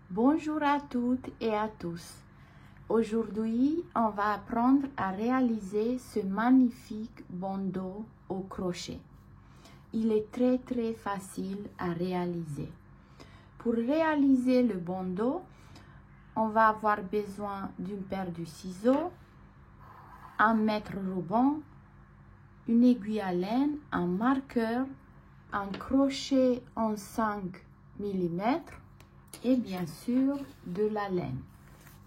Bonjour à toutes et à tous. Aujourd'hui, on va apprendre à réaliser ce magnifique bandeau au crochet. Il est très facile à réaliser. Pour réaliser le bandeau, on va avoir besoin d'une paire de ciseaux, un mètre ruban, une aiguille à laine, un marqueur, un crochet en 5 mm et bien sûr de la laine.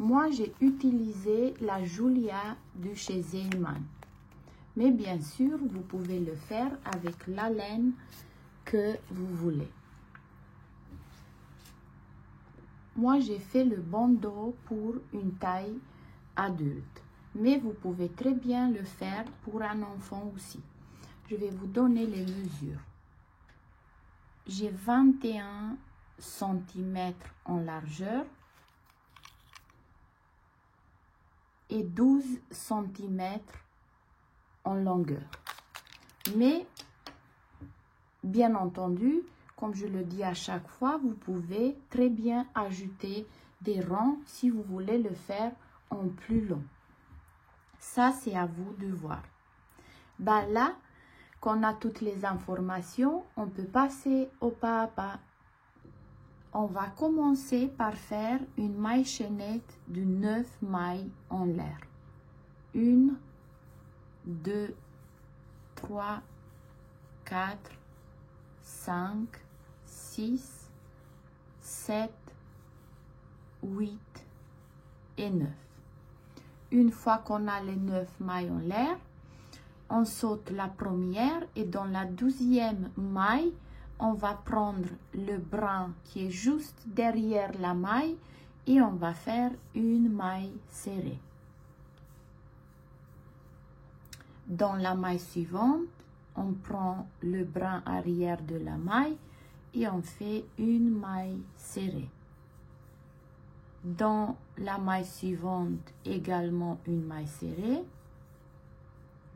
Moi, j'ai utilisé la Julia de chez Zeilman. Mais bien sûr, vous pouvez le faire avec la laine que vous voulez. Moi, j'ai fait le bandeau pour une taille adulte. Mais vous pouvez très bien le faire pour un enfant aussi. Je vais vous donner les mesures. J'ai 21 cm en largeur et 12 cm en longueur. Mais, bien entendu, comme je le dis à chaque fois, vous pouvez très bien ajouter des rangs si vous voulez le faire en plus long. Ça, c'est à vous de voir. Là, qu'on a toutes les informations, on peut passer au pas à pas. On va commencer par faire une maille chaînette de 9 mailles en l'air. 1, 2, 3, 4, 5, 6, 7, 8 et 9. Une fois qu'on a les 9 mailles en l'air, on saute la première et dans la 12e maille, on va prendre le brin qui est juste derrière la maille et on va faire une maille serrée. Dans la maille suivante, on prend le brin arrière de la maille et on fait une maille serrée. Dans la maille suivante, également une maille serrée.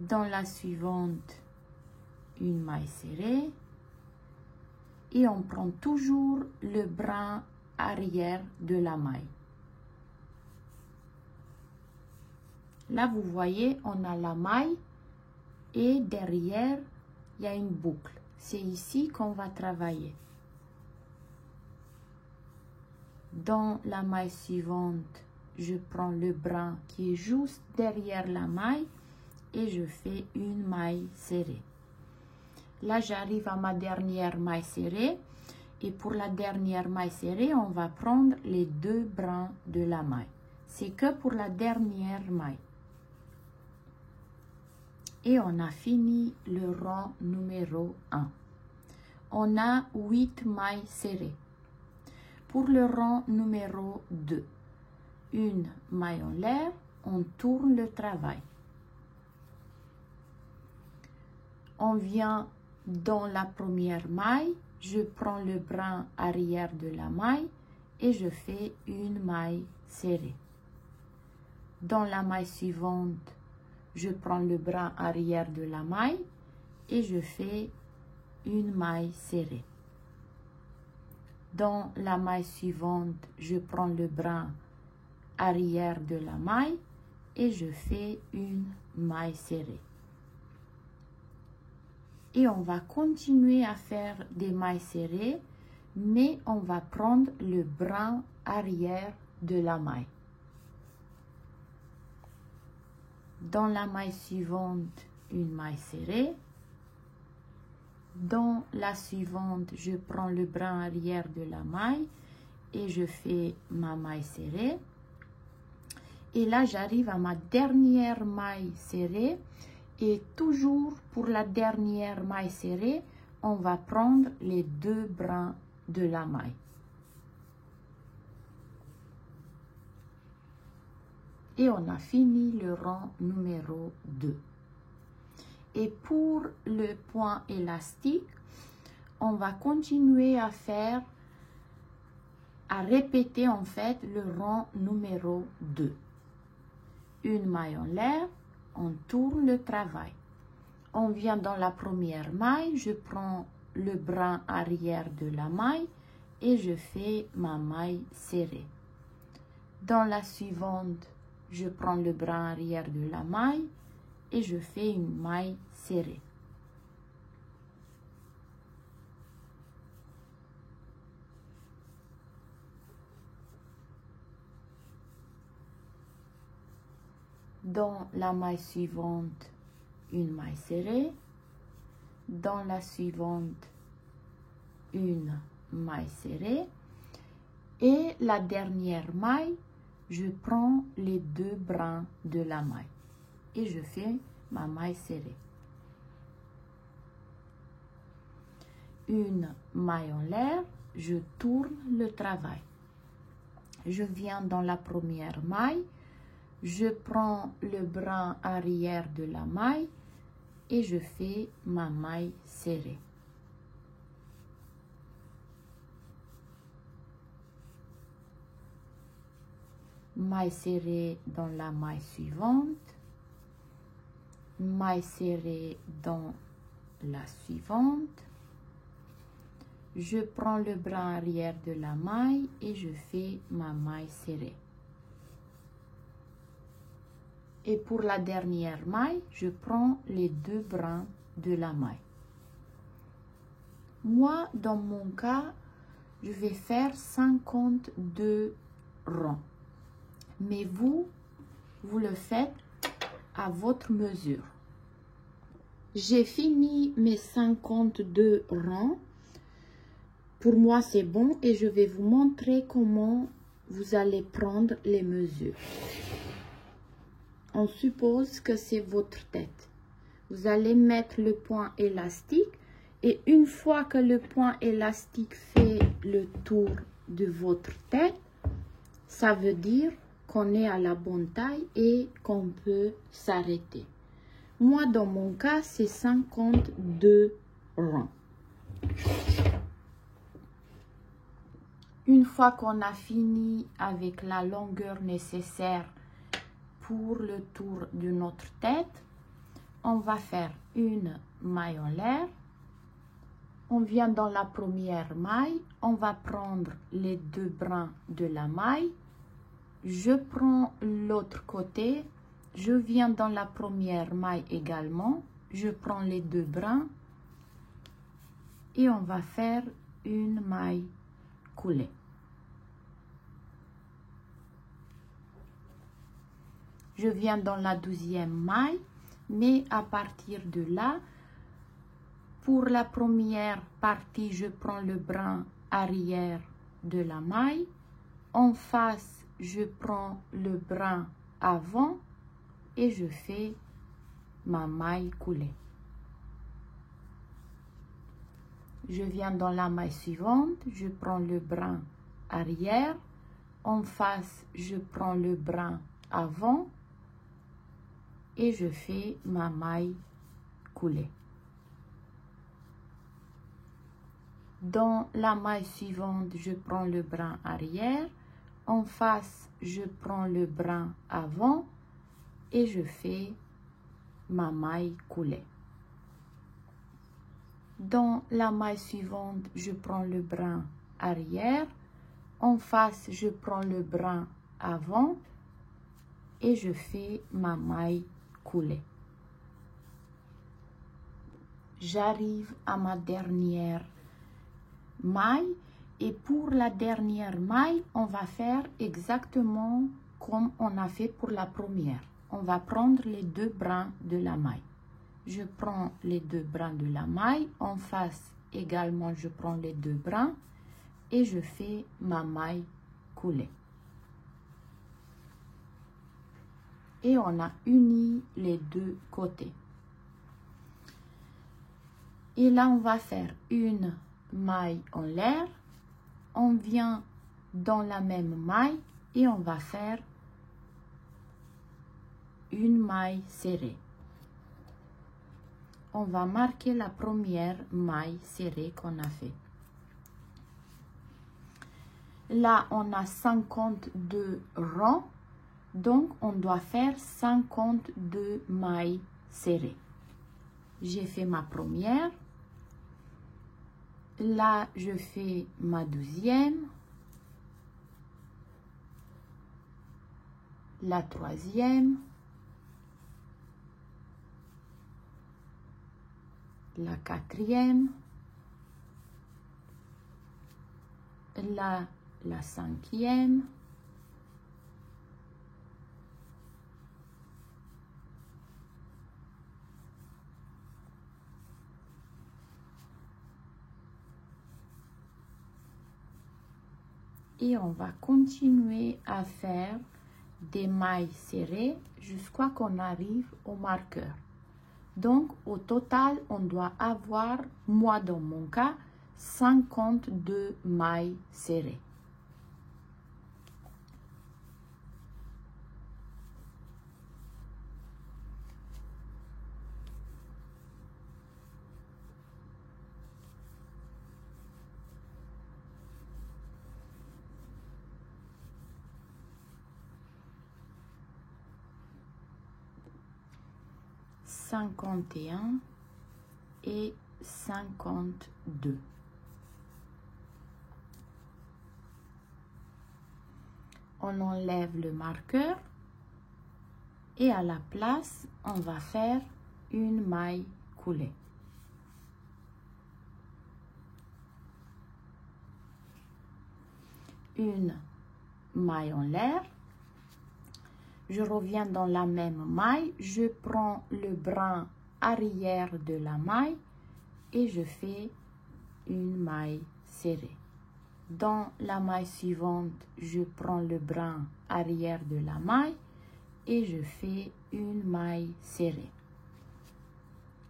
Dans la suivante, une maille serrée. Et on prend toujours le brin arrière de la maille. Là, vous voyez, on a la maille et derrière, il y a une boucle. C'est ici qu'on va travailler. Dans la maille suivante, je prends le brin qui est juste derrière la maille et je fais une maille serrée. Là, j'arrive à ma dernière maille serrée. Et pour la dernière maille serrée, on va prendre les 2 brins de la maille. C'est que pour la dernière maille. Et on a fini le rang numéro 1. On a 8 mailles serrées. Pour le rang numéro 2, une maille en l'air, on tourne le travail. On vient dans la première maille, je prends le brin arrière de la maille et je fais une maille serrée. Dans la maille suivante, je prends le brin arrière de la maille et je fais une maille serrée. Dans la maille suivante, je prends le brin arrière de la maille et je fais une maille serrée. Et on va continuer à faire des mailles serrées, mais on va prendre le brin arrière de la maille. Dans la maille suivante, une maille serrée. Dans la suivante, je prends le brin arrière de la maille et je fais ma maille serrée. Et là, j'arrive à ma dernière maille serrée. Et toujours pour la dernière maille serrée, on va prendre les 2 brins de la maille. Et on a fini le rang numéro 2. Et pour le point élastique, on va continuer à répéter en fait le rang numéro 2. Une maille en l'air. On tourne le travail. On vient dans la première maille, je prends le brin arrière de la maille et je fais ma maille serrée. Dans la suivante, je prends le brin arrière de la maille et je fais une maille serrée. Dans la maille suivante, une maille serrée. Dans la suivante, une maille serrée. Et la dernière maille, je prends les deux brins de la maille et je fais ma maille serrée. Une maille en l'air, je tourne le travail. Je viens dans la première maille, je prends le brin arrière de la maille et je fais ma maille serrée. Maille serrée dans la maille suivante, maille serrée dans la suivante. Je prends le brin arrière de la maille et je fais ma maille serrée. Et pour la dernière maille, je prends les deux brins de la maille. Moi, dans mon cas, je vais faire 52 rangs. Mais vous le faites à votre mesure. J'ai fini mes 52 rangs. Pour moi, c'est bon et je vais vous montrer comment vous allez prendre les mesures. On suppose que c'est votre tête. Vous allez mettre le point élastique et une fois que le point élastique fait le tour de votre tête, ça veut dire qu'on est à la bonne taille et qu'on peut s'arrêter. Moi, dans mon cas, c'est 52 rangs. Une fois qu'on a fini avec la longueur nécessaire pour le tour de notre tête, on va faire une maille en l'air. On vient dans la première maille, on va prendre les deux brins de la maille. Je prends l'autre côté, je viens dans la première maille également, je prends les deux brins et on va faire une maille coulée. Je viens dans la 12e maille, mais à partir de là, pour la première partie, je prends le brin arrière de la maille. En face, je prends le brin avant et je fais ma maille coulée. Je viens dans la maille suivante, je prends le brin arrière. En face, je prends le brin avant et je fais ma maille coulée. Dans la maille suivante, je prends le brin arrière. En face, je prends le brin avant et je fais ma maille coulée. Dans la maille suivante, je prends le brin arrière. En face, je prends le brin avant et je fais ma maille coulée. J'arrive à ma dernière maille et pour la dernière maille, on va faire exactement comme on a fait pour la première. On va prendre les deux brins de la maille. Je prends les deux brins de la maille. En face également, je prends les deux brins et je fais ma maille coulée. Et on a uni les deux côtés. Et là, on va faire une maille en l'air. On vient dans la même maille et on va faire une maille serrée. On va marquer la première maille serrée qu'on a fait. Là, on a 52 rangs, donc on doit faire 52 mailles serrées. J'ai fait ma première. Là, je fais ma 12e, la 3e, la 4e, là, la 5e, et on va continuer à faire des mailles serrées jusqu'à qu'on arrive au marqueur. Donc, au total, on doit avoir, moi dans mon cas, 52 mailles serrées. Et 52. On enlève le marqueur et à la place, on va faire une maille coulée. Une maille en l'air. Je reviens dans la même maille, je prends le brin arrière de la maille et je fais une maille serrée. Dans la maille suivante, je prends le brin arrière de la maille et je fais une maille serrée.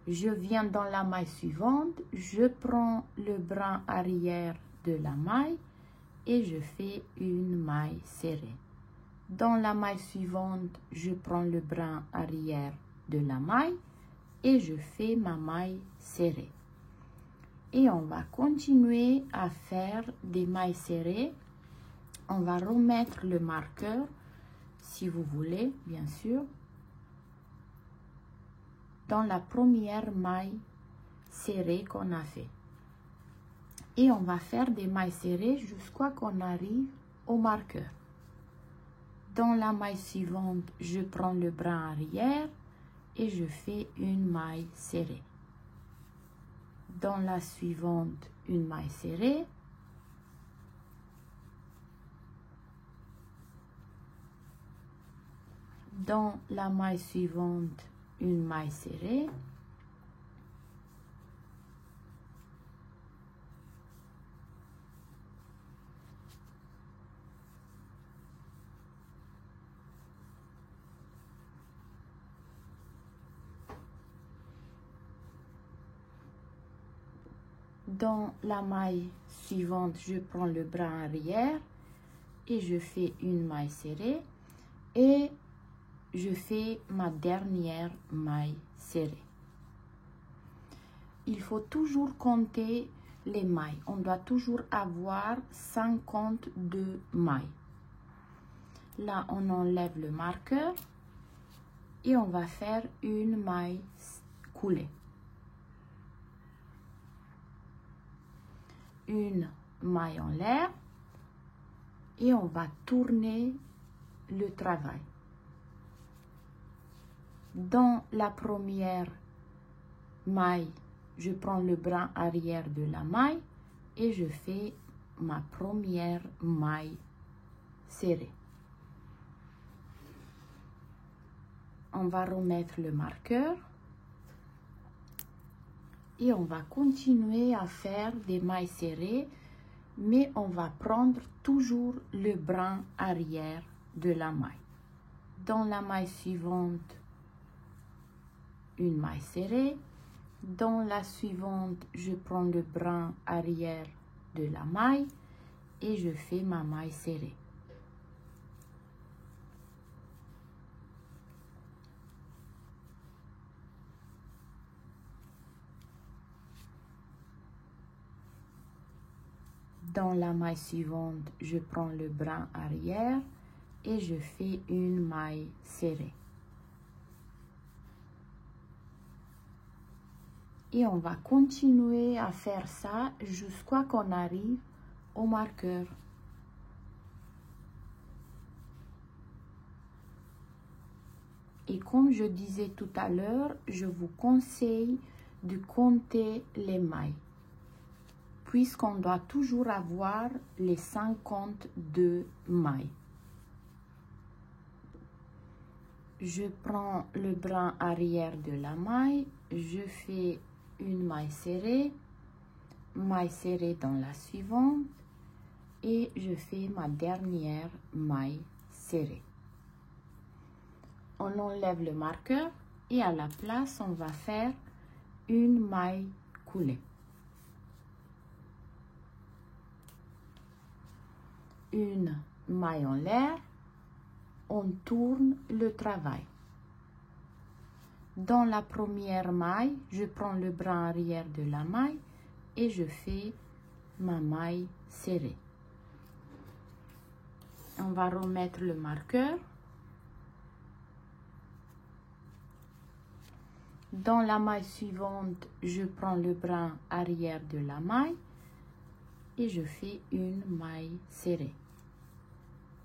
Je viens dans la maille suivante, je prends le brin arrière de la maille et je fais une maille serrée. Dans la maille suivante, je prends le brin arrière de la maille et je fais ma maille serrée. Et on va continuer à faire des mailles serrées. On va remettre le marqueur, si vous voulez, bien sûr, dans la première maille serrée qu'on a fait. Et on va faire des mailles serrées jusqu'à qu'on arrive au marqueur. Dans la maille suivante, je prends le brin arrière et je fais une maille serrée. Dans la suivante, une maille serrée. Dans la maille suivante, une maille serrée. Dans la maille suivante, je prends le brin arrière et je fais une maille serrée et je fais ma dernière maille serrée. Il faut toujours compter les mailles. On doit toujours avoir 52 mailles. Là, on enlève le marqueur et on va faire une maille coulée. Une maille en l'air et on va tourner le travail. Dans la première maille, je prends le brin arrière de la maille et je fais ma première maille serrée. On va remettre le marqueur et on va continuer à faire des mailles serrées, mais on va prendre toujours le brin arrière de la maille. Dans la maille suivante, une maille serrée. Dans la suivante, je prends le brin arrière de la maille et je fais ma maille serrée. Dans la maille suivante, je prends le brin arrière et je fais une maille serrée. Et on va continuer à faire ça jusqu'à ce qu'on arrive au marqueur. Et comme je disais tout à l'heure, je vous conseille de compter les mailles, puisqu'on doit toujours avoir les 52 mailles. Je prends le brin arrière de la maille, je fais une maille serrée dans la suivante et je fais ma dernière maille serrée. On enlève le marqueur et à la place, on va faire une maille coulée. Une maille en l'air, on tourne le travail. Dans la première maille, je prends le brin arrière de la maille et je fais ma maille serrée. On va remettre le marqueur. Dans la maille suivante, je prends le brin arrière de la maille et je fais une maille serrée.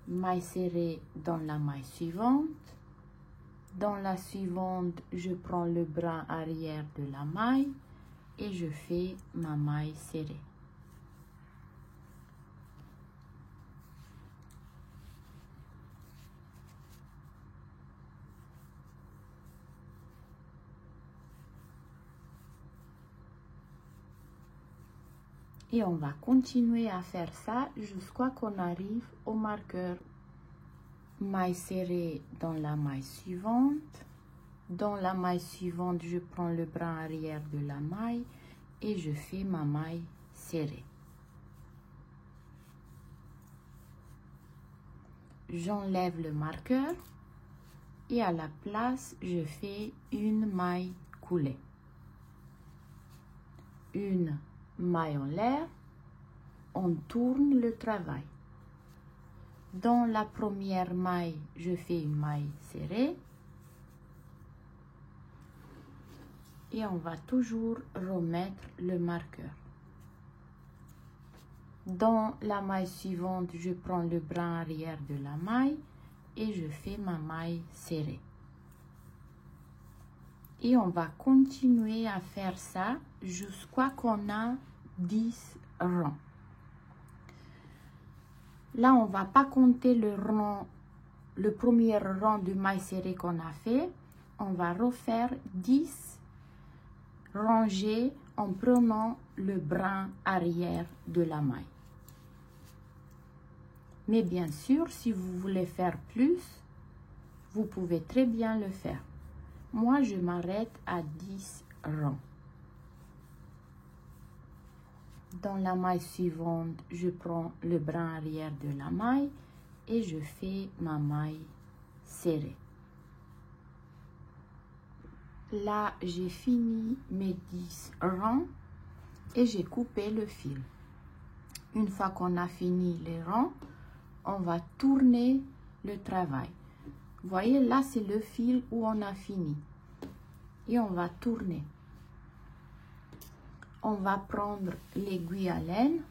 Maille serrée dans la maille suivante. Dans la suivante, je prends le brin arrière de la maille et je fais ma maille serrée. Et on va continuer à faire ça jusqu'à ce qu'on arrive au marqueur. Maille serrée dans la maille suivante. Dans la maille suivante, je prends le brin arrière de la maille et je fais ma maille serrée. J'enlève le marqueur et à la place, je fais une maille coulée. Une maille en l'air, on tourne le travail. Dans la première maille, je fais une maille serrée. Et on va toujours remettre le marqueur. Dans la maille suivante, je prends le brin arrière de la maille et je fais ma maille serrée. Et on va continuer à faire ça jusqu'à ce qu'on a 10 rangs. Là, on ne va pas compter le premier rang de maille serrée qu'on a fait. On va refaire 10 rangées en prenant le brin arrière de la maille. Mais bien sûr, si vous voulez faire plus, vous pouvez très bien le faire. Moi, je m'arrête à 10 rangs. Dans la maille suivante, je prends le brin arrière de la maille et je fais ma maille serrée. Là, j'ai fini mes 10 rangs et j'ai coupé le fil. Une fois qu'on a fini les rangs, on va tourner le travail. Vous voyez, là, c'est le fil où on a fini. Et on va tourner. On va prendre l'aiguille à laine.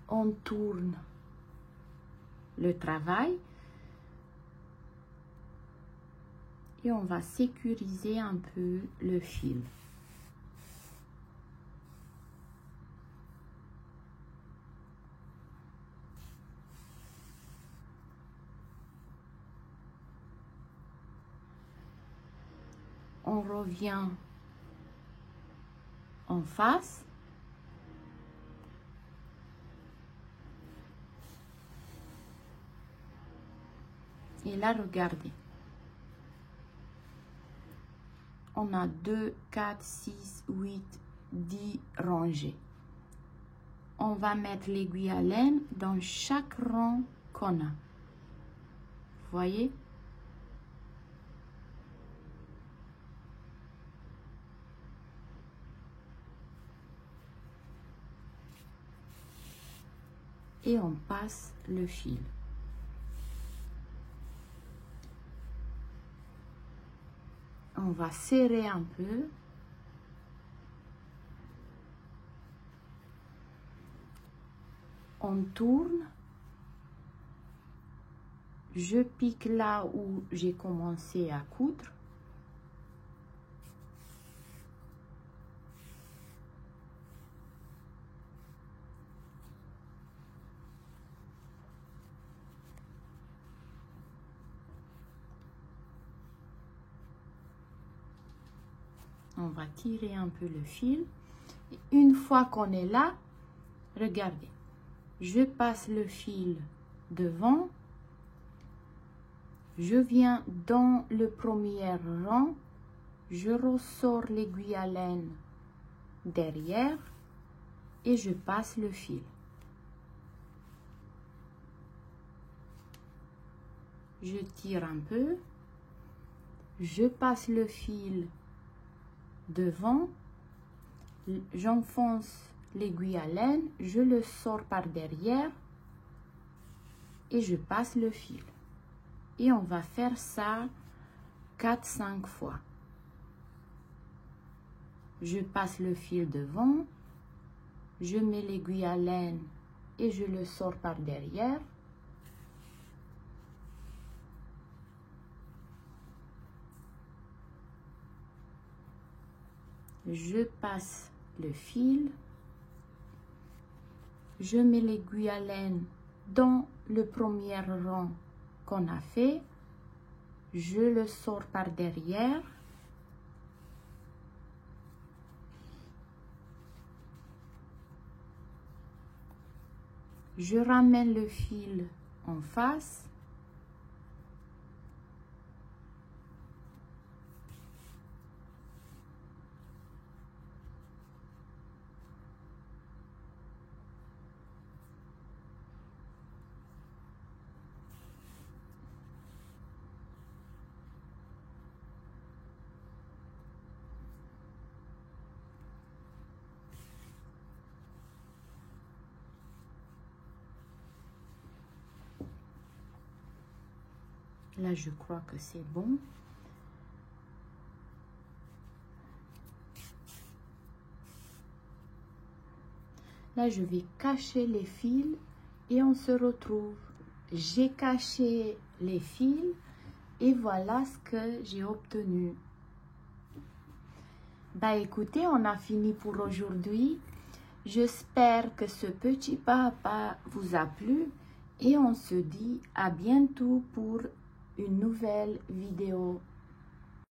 On tourne le travail. Et on va sécuriser un peu le fil. On revient en face. Et là, regardez. On a 2, 4, 6, 8, 10 rangées. On va mettre l'aiguille à laine dans chaque rang qu'on a. Vous voyez? Et on passe le fil. On On va serrer un peu. On tourne. Je pique là où j'ai commencé à coudre. On va tirer un peu le fil. Et une fois qu'on est là, regardez, je passe le fil devant. Je viens dans le premier rang. Je ressors l'aiguille à laine derrière et je passe le fil. Je tire un peu. Je passe le fil devant, j'enfonce l'aiguille à laine, je le sors par derrière et je passe le fil. Et on va faire ça 4-5 fois. Je passe le fil devant, je mets l'aiguille à laine et je le sors par derrière. Je passe le fil, je mets l'aiguille à laine dans le premier rang qu'on a fait, je le sors par derrière, je ramène le fil en face, là je crois que c'est bon. Là je vais cacher les fils et on se retrouve. J'ai caché les fils et voilà ce que j'ai obtenu. Bah écoutez, on a fini pour aujourd'hui. J'espère que ce petit pas à pas vous a plu et on se dit à bientôt pour une nouvelle vidéo.